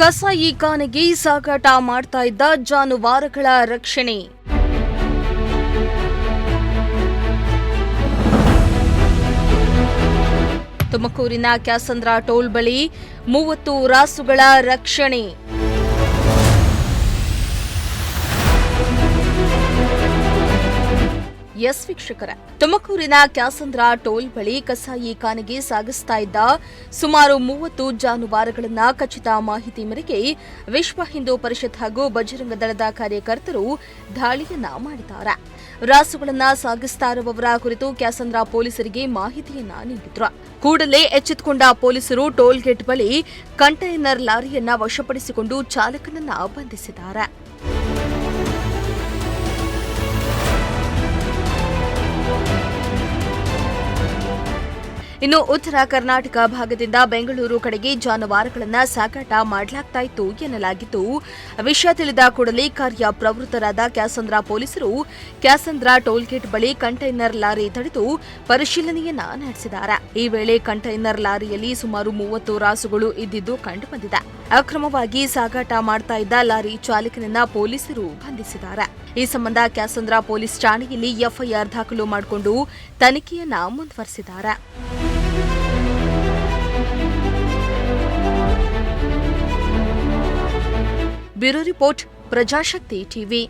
ಕಸಾಯಿಖಾನೆಗೆ ಸಾಗಾಟ ಮಾಡ್ತಾ ಇದ್ದ ಜಾನುವಾರುಗಳ ರಕ್ಷಣೆ. ತುಮಕೂರಿನ ಕ್ಯಾಸಂದ್ರ ಟೋಲ್ ಬಳಿ 30 ರಾಸುಗಳ ರಕ್ಷಣೆ. ಎಸ್ ವೀಕ್ಷಕರೇ, ತುಮಕೂರಿನ ಕ್ಯಾಸಂದ್ರ ಟೋಲ್ ಬಳಿ ಕಸಾಯಿಖಾನೆಗೆ ಸಾಗಿಸ್ತಾ ಇದ್ದ ಸುಮಾರು 30 ಜಾನುವಾರುಗಳನ್ನು ಖಚಿತ ಮಾಹಿತಿ ಮೇರೆಗೆ ವಿಶ್ವ ಹಿಂದೂ ಪರಿಷತ್ ಹಾಗೂ ಬಜರಂಗ ದಳದ ಕಾರ್ಯಕರ್ತರು ದಾಳಿಯನ್ನ ಮಾಡಿದ್ದಾರೆ. ರಾಸುಗಳನ್ನು ಸಾಗಿಸ್ತಾ ಇರುವವರ ಕುರಿತು ಕ್ಯಾಸಂದ್ರ ಪೊಲೀಸರಿಗೆ ಮಾಹಿತಿಯನ್ನ ನೀಡಿದ್ರು. ಕೂಡಲೇ ಎಚ್ಚೆತ್ತುಕೊಂಡ ಪೊಲೀಸರು ಟೋಲ್ ಗೇಟ್ ಬಳಿ ಕಂಟೈನರ್ ಲಾರಿಯನ್ನ ವಶಪಡಿಸಿಕೊಂಡು ಚಾಲಕನನ್ನ ಬಂಧಿಸಿದ್ದಾರೆ. ಇನ್ನು ಉತ್ತರ ಕರ್ನಾಟಕ ಭಾಗದಿಂದ ಬೆಂಗಳೂರು ಕಡೆಗೆ ಜಾನುವಾರುಗಳನ್ನು ಸಾಗಾಟ ಮಾಡಲಾಗ್ತಾ ಇತ್ತು ಎನ್ನಲಾಗಿದ್ದು, ವಿಷಯ ತಿಳಿದ ಕೂಡಲೇ ಕಾರ್ಯಪ್ರವೃತ್ತರಾದ ಕ್ಯಾಸಂದ್ರ ಪೊಲೀಸರು ಕ್ಯಾಸಂದ್ರ ಟೋಲ್ಗೇಟ್ ಬಳಿ ಕಂಟೈನರ್ ಲಾರಿ ತಡೆದು ಪರಿಶೀಲನೆಯನ್ನ ನಡೆಸಿದ್ದಾರೆ. ಈ ವೇಳೆ ಕಂಟೈನರ್ ಲಾರಿಯಲ್ಲಿ ಸುಮಾರು 30 ರಾಸುಗಳು ಇದ್ದಿದ್ದು ಕಂಡುಬಂದಿದೆ. ಅಕ್ರಮವಾಗಿ ಸಾಗಾಟ ಮಾಡ್ತಾ ಇದ್ದ ಲಾರಿ ಚಾಲಕನನ್ನ ಪೊಲೀಸರು ಬಂಧಿಸಿದ್ದಾರೆ. ಈ ಸಂಬಂಧ ಕ್ಯಾಸಂದ್ರ ಪೊಲೀಸ್ ಠಾಣೆಯಲ್ಲಿ ಎಫ್ಐಆರ್ ದಾಖಲು ಮಾಡಿಕೊಂಡು ತನಿಖೆಯನ್ನ ಮುಂದುವರೆಸಿದ್ದಾರೆ. Bureau report, Prajashakti TV.